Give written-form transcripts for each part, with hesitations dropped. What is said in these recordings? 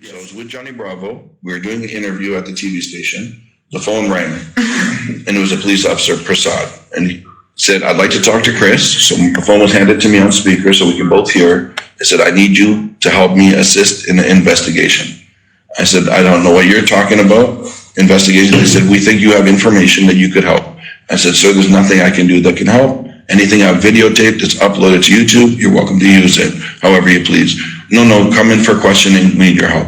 So I was with Johnny Bravo. We were doing an interview at the TV station. The phone rang, and it was a police officer, Prasad, and he said, "I'd like to talk to Chris." So the phone was handed to me on speaker so we can both hear. I said, "I need you to help me assist in the investigation." I said, "I don't know what you're talking about. Investigation." They said, "We think you have information that you could help." I said, "Sir, there's nothing I can do that can help. Anything I've videotaped that's uploaded to YouTube, you're welcome to use it however you please." No, come in for questioning. We need your help."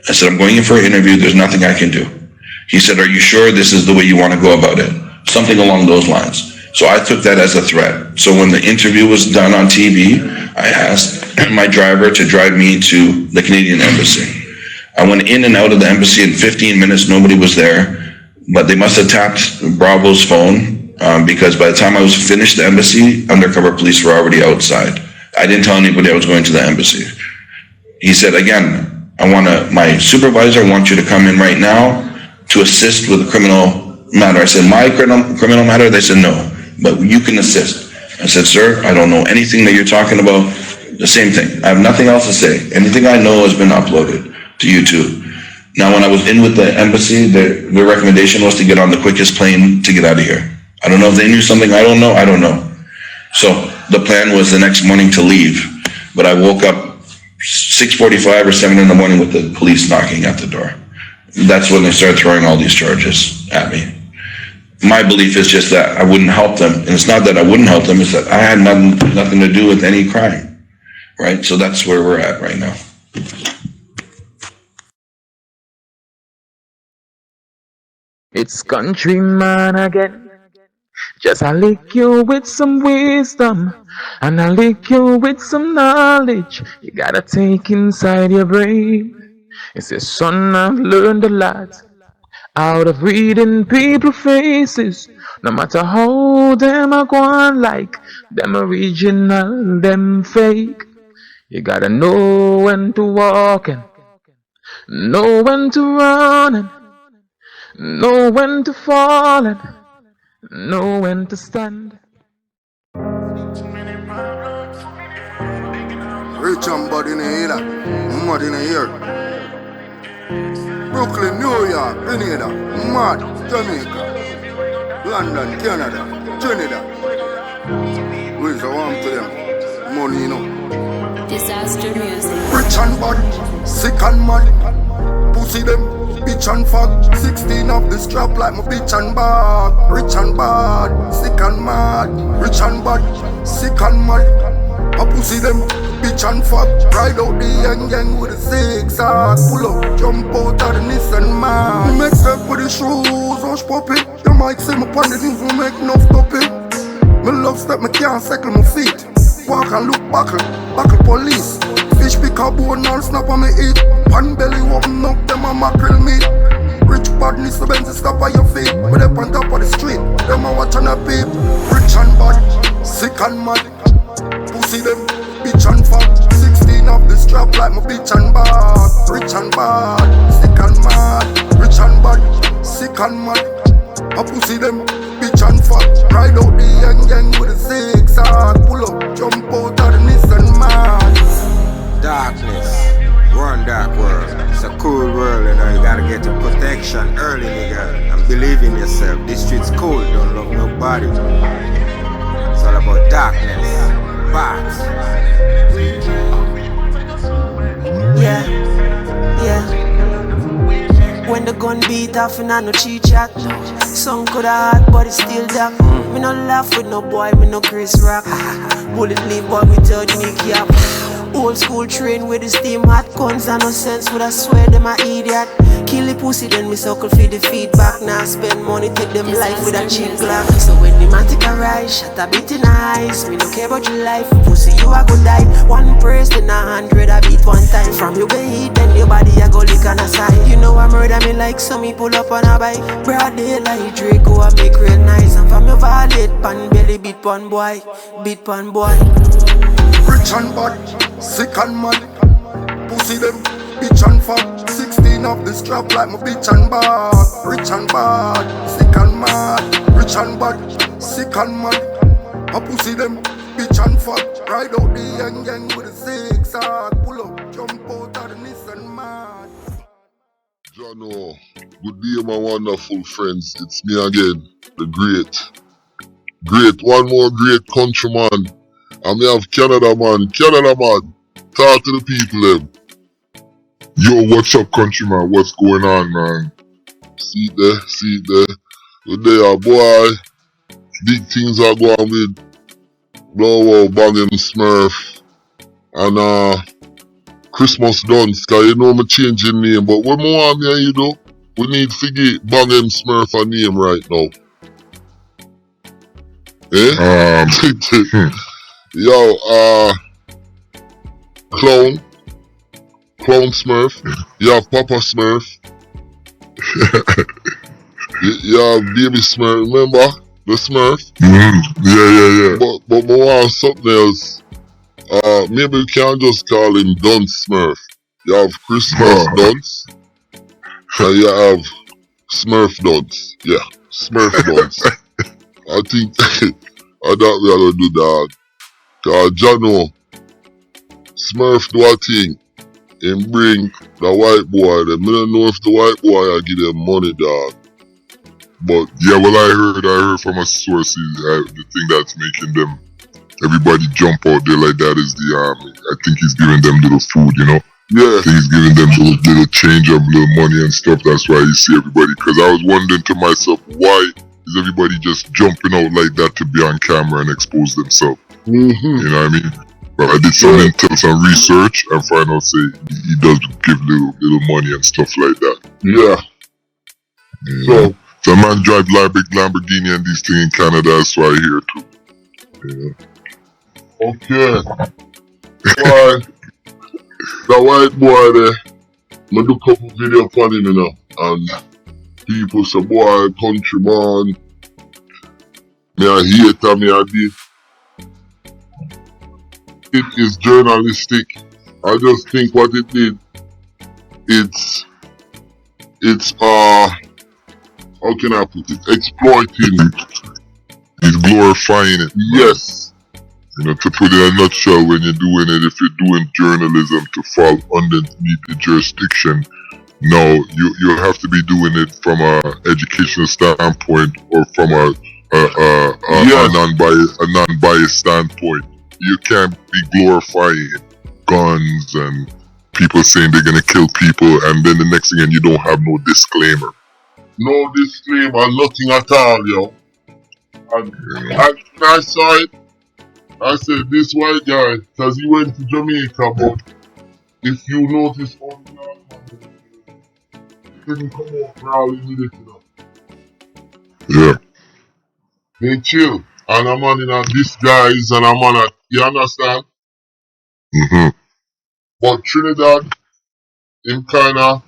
I said, "I'm going in for an interview. There's nothing I can do." He said, "Are you sure this is the way you want to go about it?" Something along those lines. So I took that as a threat. So when the interview was done on TV, I asked my driver to drive me to the Canadian Embassy. I went in and out of the embassy in 15 minutes. Nobody was there, but they must have tapped Bravo's phone because by the time I was finished the embassy, undercover police were already outside. I didn't tell anybody I was going to the embassy. He said, "Again, my supervisor wants you to come in right now to assist with a criminal matter." I said, "My criminal matter?" They said, "No, but you can assist." I said, "Sir, I don't know anything that you're talking about." The same thing. I have nothing else to say. Anything I know has been uploaded to YouTube. Now, when I was in with the embassy, their recommendation was to get on the quickest plane to get out of here. I don't know if they knew something. I don't know. So the plan was the next morning to leave, but I woke up 6:45 or 7 in the morning with the police knocking at the door. That's when they started throwing all these charges at me. My belief is just that I wouldn't help them. And it's not that I wouldn't help them, it's that I had nothing to do with any crime, right? So that's where we're at right now. It's countryman again. Just I lick you with some wisdom, and I lick you with some knowledge. You gotta take inside your brain. It's your son, I've learned a lot out of reading people's faces. No matter how them are going, like them original, them fake. You gotta know when to walk and know when to run and know when to fall and know when to stand. Rich and bad in the ear, mad in the ear. Brooklyn, New York, Grenada, mad, Jamaica, London, Canada, Trinidad. Who is the one to them? Money, you know. Disaster music. Rich and bad, sick and mad. Pussy them, bitch and fat. 16 of this strap like my bitch and bad. Rich and bad, sick and mad. Rich and bad, sick and mad. I pussy them, bitch and fat. Ride out the yang with a zigzag. Pull up, jump out of the Nissan man. Make step with the shoes, hush puppy. You might see me on the news, will make no stop it. Me love step, me can't cycle my feet. Walk and look buckle police. Fish pick a bone and snap on me eat. Pan belly open up, them a mackerel meat. Rich badness, the Benz stop on your feet. But up on top of the street, them a watch and a peep. Rich and bad, sick and mad. Pussy them, bitch and fat. 16 of the strap like my bitch and bad. Rich and bad, sick and mad. Rich and bad, sick and mad. I pussy them, bitch and fat. Ride out the yang with a zigzag. Pull up, jump out of the Nissan man. Darkness, one dark world. It's a cool world, you know. You gotta get your protection early, nigga, and believe in yourself. This street's cool, don't love nobody. It's all about darkness, bats. Yeah. When the gun beat off and I no cheat chat. Some coulda hard, but it's still dark. Me no laugh with no boy, me no Chris Rock. Bullet leave boy with third me cap. Old school train with the steam hot guns and no sense, would I swear them a idiot. Kill the pussy, then me suckle for the feedback. Now spend money, take them life with a cheap Glock. So when the man take a ride, shut a bit in eyes. Me no care about your life, pussy you a go die. One praise, then 100 a beat one time. From you get hit, then your body a go lick on a side. You know I murder me like some me pull up on a bike. Broad daylight, Draco a make real nice. And from your violate, pan belly beat pan boy. Beat pan boy. Rich and bad, sick and mad. Pussy them, bitch and fat. 16 of the strap like my bitch and bad. Rich and bad, sick and mad. Rich and bad, sick and mad. I pussy them, bitch and fat. Ride out the yang with a zigzag. Pull up, jump out of the Nissan man. Jono, good day my wonderful friends, it's me again, the great, one more great countryman, and me have Canada man, talk to the people them. Yo, what's up countryman, what's going on man? See it there, good day boy, big things are going with Blow Bangin Smurf, and Christmas Dunce, cause you know me changing name, but what more want me and you do? We need to get Bang M Smurf a name right now. Eh? Yo, Clown Smurf. You have Papa Smurf. you have Baby Smurf, remember? The Smurf? Yeah. But we want something else. Maybe we can just call him Dunce Smurf. You have Christmas Dunce. And you have Smurf Dunce. Yeah, Smurf Dunce. I think I thought we are gonna do that. Cause Jano, Smurf do a thing and bring the white boy. Them. I don't know if the white boy I give them money, dog. But yeah, well I heard from a source the thing that's making them everybody jump out there like that is the I think he's giving them little food, you know. Yeah. I think he's giving them little change of little money and stuff. That's why you see everybody. Cause I was wondering to myself, why is everybody just jumping out like that to be on camera and expose themselves? You know what I mean? But I did some research and find out say he does give little money and stuff like that. Yeah. So man drive Lamborghini and these things in Canada, that's why I hear too. Yeah. Okay. Why? The white boy there, I do a couple video for him, you know, and people say, boy, countryman, me a hater, me a this. It is journalistic. I just think what it did, it's how can I put it? Exploiting. It's glorifying it. Yes. You know, to put it in a nutshell, when you're doing it, if you're doing journalism to fall underneath the jurisdiction, no, you have to be doing it from a educational standpoint or from a non-biased standpoint. You can't be glorifying guns and people saying they're gonna kill people, and then the next thing you don't have no disclaimer. No disclaimer, nothing at all, yo. And I saw it. I said, this white guy, cause he went to Jamaica, but if you notice on the man, he didn't come out for all he needed to know. Yeah. They chill. And a man in a disguise and a man at, you understand? But Trinidad, him kinda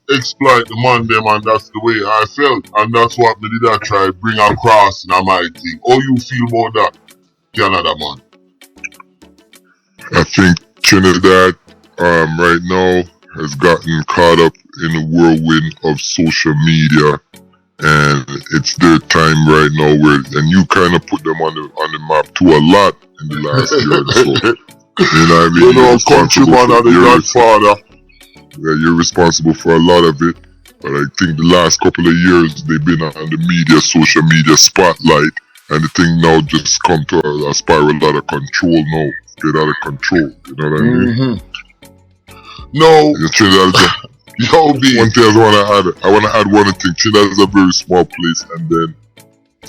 exploit the man them, and that's the way I felt. And that's what me did I try bring across in my thing. How you feel about that, Canada man? I think Trinidad right now has gotten caught up in the whirlwind of social media, and it's their time right now and you kind of put them on the map too a lot in the last year or so. You know what I mean? You know, countryman and the Godfather. Yeah, you're responsible for a lot of it, but I think the last couple of years they've been on the social media spotlight, and the thing now just come to a spiral out of control now. Get out of control, you know what I mean? No. Yo, B. One thing I wanna add one thing. Trinidad is a very small place, and then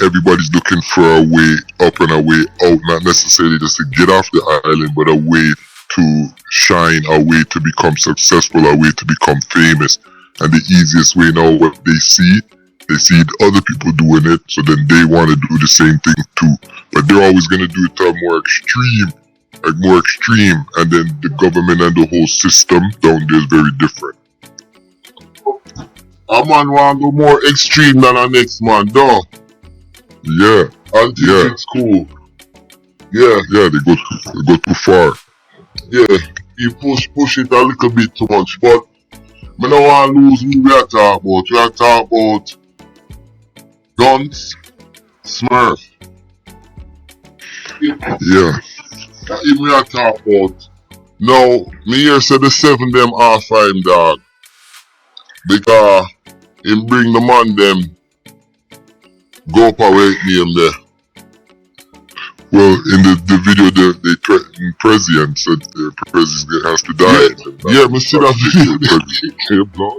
everybody's looking for a way up and a way out, not necessarily just to get off the island, but a way to shine, a way to become successful, a way to become famous. And the easiest way now, what they see other people doing it, so then they want to do the same thing too. But they're always going to do it to a more extreme, and then the government and the whole system down there is very different. A man want to go more extreme than a next man, though. Yeah. I think it's cool. Yeah, they go too far. Yeah, he push it a little bit too much, but I don't want to lose who we are talking about. We are talking about Dunce Smurf. Yeah. We are talking about No, me here say the 7 them off him, dog. Because him bring the man them go up away him there. Well, in the video, they threatened Prezi and said Prezi has to die. Yeah, me see that video.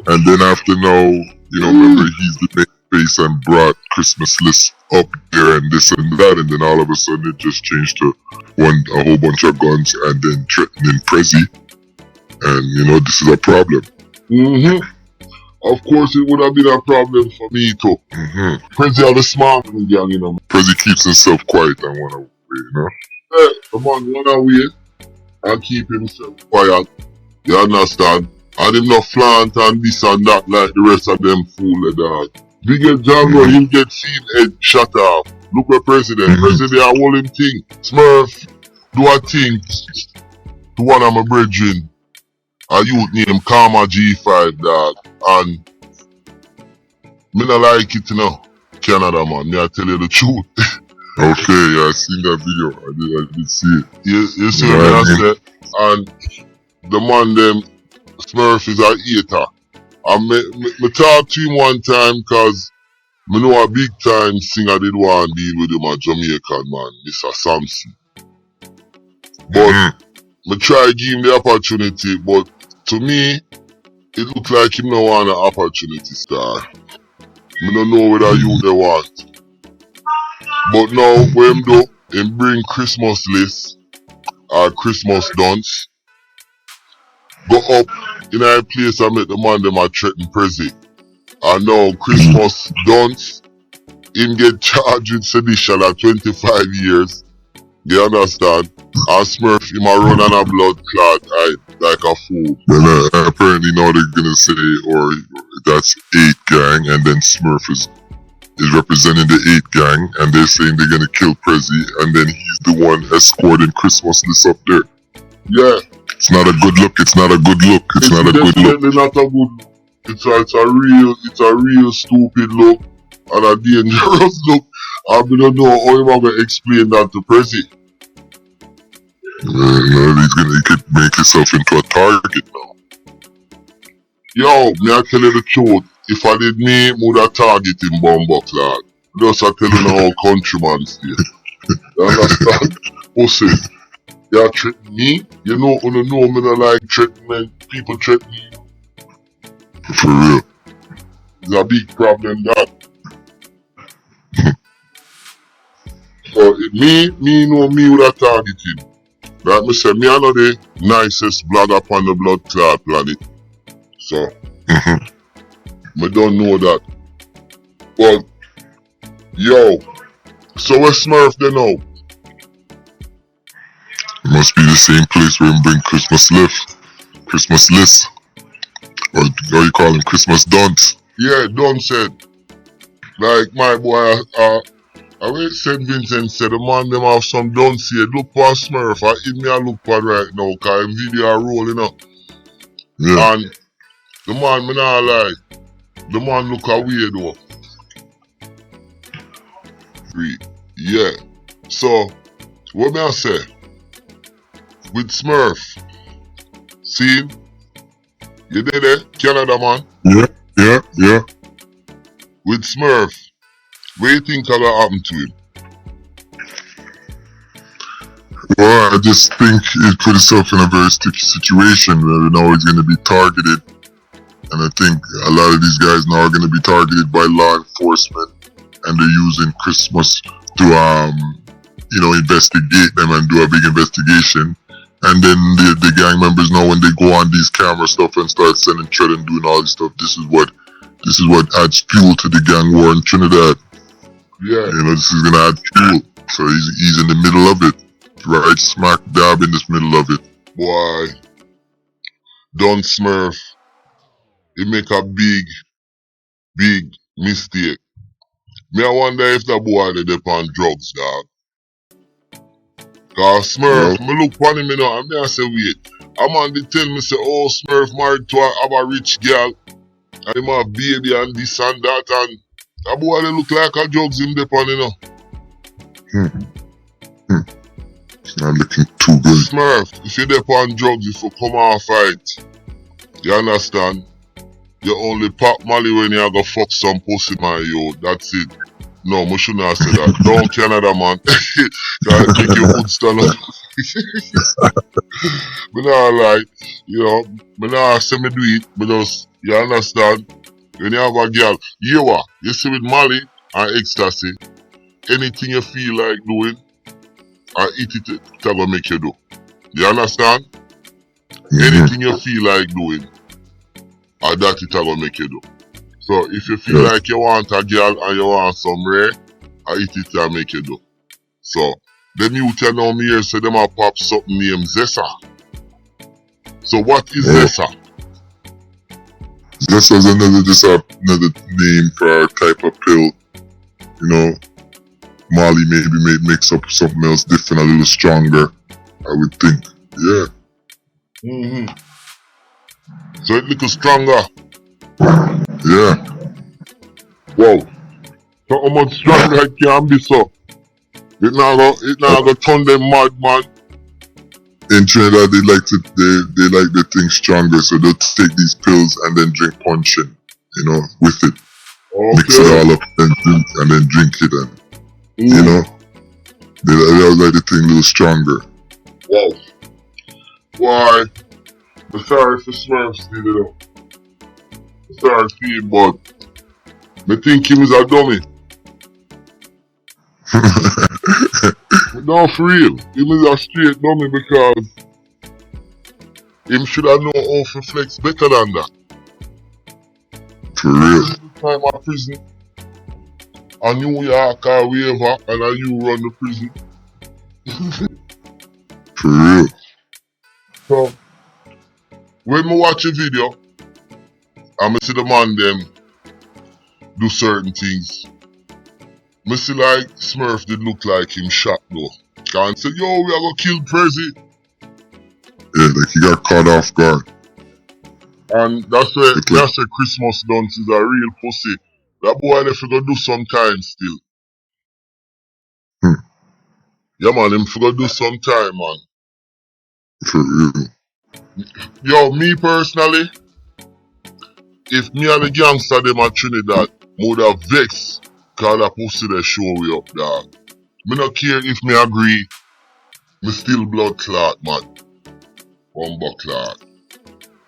And then after now, remember he's the main face and brought Christmas list up there and this and that, and then all of a sudden it just changed to a whole bunch of guns and then threatening Prezi. And this is a problem. Of course, it would have been a problem for me too. Prezi are the smart gang, Prezi keeps himself quiet and one away, Yeah, the man run away and keep himself quiet. You understand? And him not flaunt and this and that like the rest of them fool, dog. We get Django, him get seen head shut off. Look at President. President a whole him thing. Smurf do a thing to one of my brethren. A youth named Karma G5, dog. And me not like it, Canada, man. Me I tell you the truth. Okay, yeah, I seen that video. I did see it. You see what I said? And the man them, Smurf is a hater. And me talk to him one time cause me know a big time singer did want to deal with him, a Jamaican man, Mr. Samson. But me try give him the opportunity, but to me, it look like him no want an opportunity star. Me don't know whether you they want. But now, what him do, him bring Christmas list or Christmas dance. Go up in a place and make the man them a threaten Prezi. And now Christmas dance, him get charged with sedition at 25 years. You understand? And Smurf him a run on a blood clot like a fool. Well, apparently now they're gonna say, or that's 8 gang, and then Smurf is representing the 8 gang, and they're saying they're gonna kill Prezi, and then he's the one escorting Christmas list up there. Yeah. It's not a good look. It's not a good look. It's not a good look. It's definitely not a good look. It's a real stupid look and a dangerous look. I don't know how I'm gonna explain that to Prezi. He could make himself into a target now. Yo, me I tell you the truth. If I did me, would have target him bombox, lad. Just I tell you how countryman stay. You understand? Pussy. You threaten me? You know me not like threatening people threaten me. For real. It's a big problem that. So me know me would have target him. Like me say, me I know the nicest blood upon the blood clot planet. So me don't know that. But yo, so where Smurf they know? It must be the same place where him bring Christmas list. Or you call him Christmas Dunce. Yeah, Dunce said. Like my boy, I went St. Vincent said the man them have some Dunce here. Look for Smurf. I me a look for right now, cause him video are rolling up. Yeah. And the man, me not lie. The man look away though. Yeah. So, what may I say? With Smurf, see? You did it, Canada man? Yeah. With Smurf, what do you think gonna happen to him? Well, I just think he put himself in a very sticky situation where now he's gonna be targeted. And I think a lot of these guys now are gonna be targeted by law enforcement, and they're using Christmas to investigate them and do a big investigation. And then the gang members know when they go on these camera stuff and start sending threat and doing all this stuff, this is what adds fuel to the gang war in Trinidad. Yeah. This is gonna add fuel. So he's in the middle of it. Right smack dab in this middle of it. Boy, Dunce Smurf, he make a big mistake. Me I wonder if that boy they on drugs, dog. Cause Smurf, me look on him and me I say wait. A man they tell me say, oh Smurf married to a rich girl and him have baby and this and that, and that boy they look like a drugs him depon, It's not looking too good. Smurf, if you're there on drugs, if you come off right, you understand? You only pop Molly when you go fuck some pussy, man, yo. That's it. No, I shouldn't have said that. Don't Canada, man. Can't make your foot stand up. But not like, you know, but not say me do it, but just, you understand? When you have a girl, you see with Molly and ecstasy, anything you feel like doing, and eat it gonna make you do. You understand? Anything you feel like doing, and that it gonna make you do. So if you feel like you want a girl and you want some rare, and eat it and make you do. So them youth you know me here say them a pop something named Zessa. So what is Zessa? Zessa is another name for a type of pill. You know, Molly maybe mix up something else different, a little stronger, I would think. Yeah. So it little stronger. Yeah. Wow. So how much stronger it can be so? It now go turn them mad, man. In Trinidad they like the thing stronger, so they'll take these pills and then drink punching, you know, with it. Okay. Mix it all up and then drink it and you know. They like the thing a little stronger. Wow. Why? I'm sorry for Smurfs did it up. I'm sorry for him, but I think he was a dummy. No, for real. He was a straight dummy because him should have known how to flex better than that. For real. Time at prison, a New York or wherever, and you run the prison. For real. So, when I watch a video, I see the man them do certain things. I see like Smurf did look like him shot though. Can't say, yo, we are gonna kill Prezi. Yeah, like he got caught off guard. And that's where Christmas Dunce is a real pussy. That boy if he gonna do some time still. Yeah man, him gonna do some time, man. For real. Yo, me personally, if me and the gangster them at Trinidad, would have vexed cause that pussy they show we up, dog. Me not care if me agree, me still blood clot, man. Bumbo clot.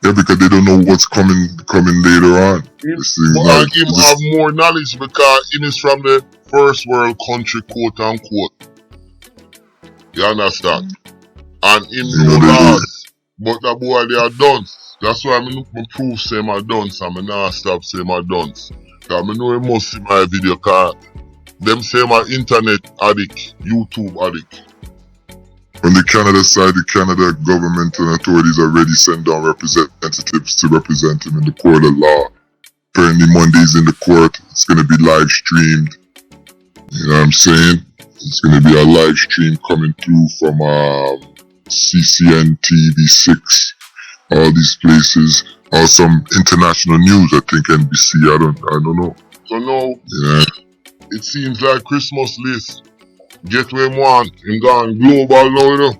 Yeah, because they don't know what's coming later on. Him have more knowledge because him is from the first world country, quote unquote. You understand? And him know laws. But that boy they are dunce. That's why I prove say my dunce and I not stop say my dunce. Cause I know he must see my video cause them say my internet addict, YouTube addict. On the Canada side, the Canada government and authorities already sent down representatives to represent him in the court of law. Apparently Monday's in the court, it's going to be live streamed. You know what I'm saying? It's going to be a live stream coming through from CCN, TV6, all these places. Or some international news, I think NBC, I don't know. So now, it seems like Christmas list. Get where him want. Him gone global now, you know.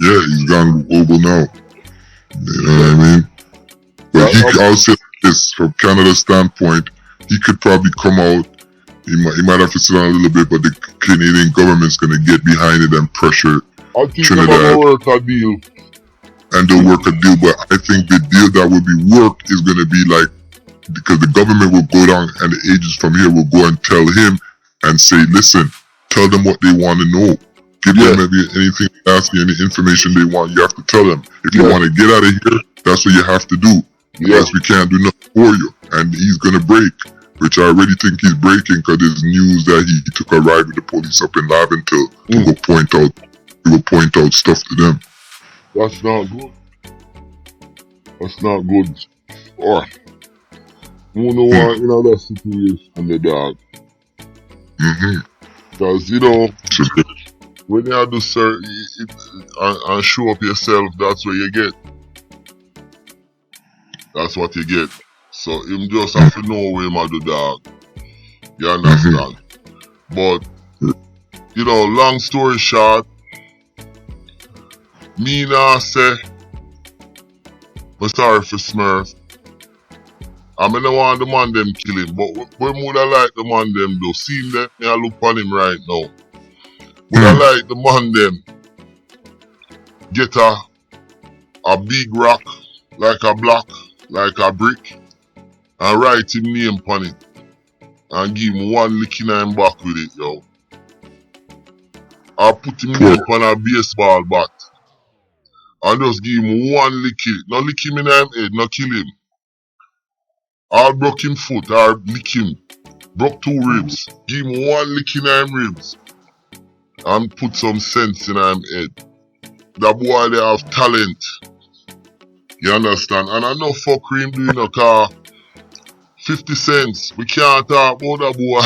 Yeah, he's gone global now. You know what I mean? But I'll say this, from Canada's standpoint, he could probably come out. He might have to sit down a little bit, but the Canadian government's gonna get behind it and pressure I think Trinidad. they're gonna work a deal. And they'll work a deal, but I think the deal that will be worked is gonna be like, because the government will go down and the agents from here will go and tell him and say, listen, tell them what they want to know. Give them anything they ask you, any information they want, you have to tell them. If you want to get out of here, that's what you have to do. Otherwise we can't do nothing for you. And he's gonna break, which I already think he's breaking because there's news that he took a ride with the police up in Laventille to go point out stuff to them. That's not good. That's not good. Or you know what, in other situation, the dog. Because you know, when you do certain and show up yourself, that's what you get. That's what you get. So him just have to know where him do, dog. You understand? But you know, long story short, Me nah say, I'm sorry for Smurf. I mean, I want the man them kill him, but when would I like the man them though? See that me I look on him right now. Would I like the man them get a big rock, like a block, like a brick, and write him name on it, and give him one lick in him back with it, yo. Or put him name on a baseball bat, and just give him one lick it. Not lick him in him head, not kill him. Or broke him foot, or lick him. Broke 2 ribs. Give him one lick in him ribs. And put some sense in him head. That boy they have talent. You understand? And I know fuckery him doing no car. 50 cents. We can't talk about that boy.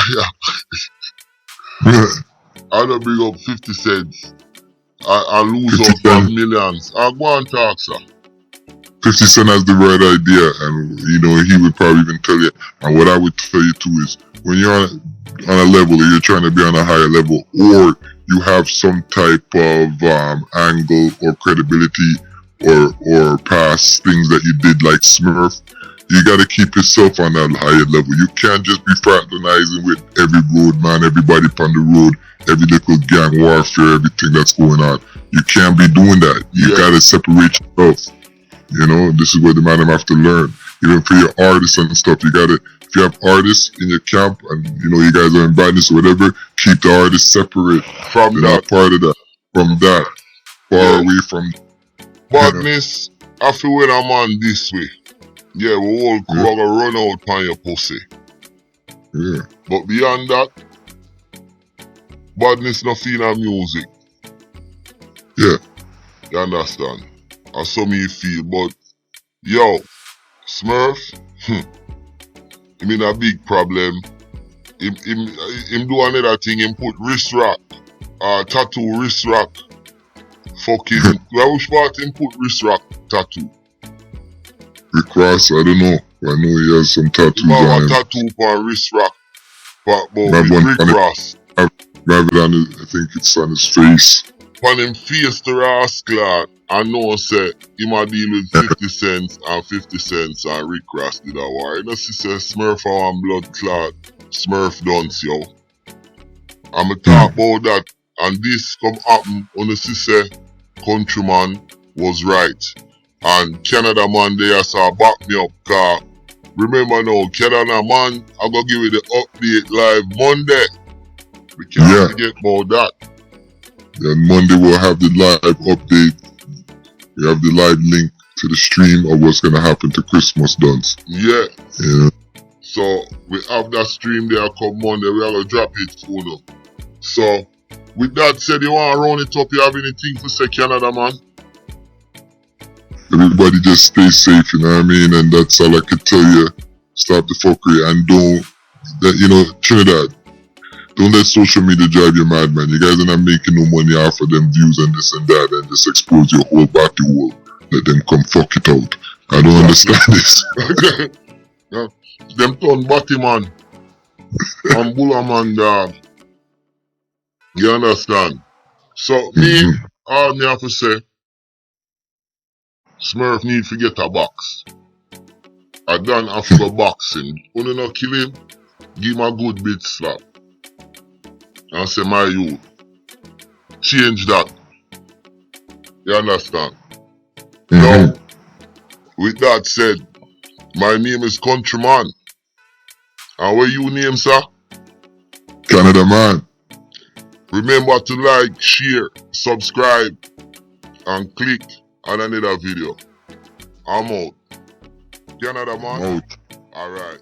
I don't bring up 50 cents. I lose out on millions. I go and talk, sir. 50 Cent has the right idea, and you know he would probably even tell you. And what I would tell you too is, when you're on a level, or you're trying to be on a higher level, or you have some type of angle or credibility, or past things that you did like Smurf, you gotta keep yourself on that higher level. You can't just be fraternizing with every road man, everybody on the road, every little gang warfare, everything that's going on. You can't be doing that. You gotta separate yourself. You know, this is what the man have to learn. Even for your artists and stuff, you gotta, if you have artists in your camp and you know you guys are in badness or whatever, keep the artists separate. From They're that. not part of that. From that. Far away from. Badness, I feel when I'm on this way. Yeah, we all gonna run out on your pussy. Yeah. But beyond that, badness not feel our music. Yeah. You understand? That's so me feel, but yo, Smurf, him in a big problem. Him do another thing, him put wrist rock, tattoo wrist rock. Fucking, which part him put wrist rock tattoo? Rick Ross, I don't know. I know he has some tattoos He on have a him. tattoo for wrist rock, but Have with one Rick on it. Ross. Rather than, I think it's on his face. On him face the rascal, I know say him a deal with 50 cents and 50 cents and Rick Ross did a war. You know she say Smurf a one blood clot, Smurf Dunce, yo. I'ma talk about that, and this come happen when you see say Countryman was right. And Canada man there so back me up, car. Remember now, Canada man, I gonna give you the update live Monday. We can't forget about that. And Monday we'll have the live update. We have the live link to the stream of what's gonna happen to Christmas Dunce. Yeah. Yeah. So we have that stream there come Monday. We are gonna drop it for them. So with that said, you wanna round it up? You have anything to say, Canada man? Everybody just stay safe, you know what I mean? And that's all I can tell you. Stop the fuckery and don't, you know, Trinidad, don't let social media drive you mad, man. You guys are not making no money off of them views and this and that, and just expose your whole body wall. Let them come fuck it out. I don't understand this. Them turn batty man and bulla man dog. You understand? So me, all me have to say, Smurf need to get a box. I done have to go box him. Only not kill him, give him a good bit slap. And say, my youth, change that. You understand? Now, with that said, my name is Countryman. And what you name, sir? Canada man. Remember to like, share, subscribe, and click on another video. I'm out. Canada man? Out. Alright.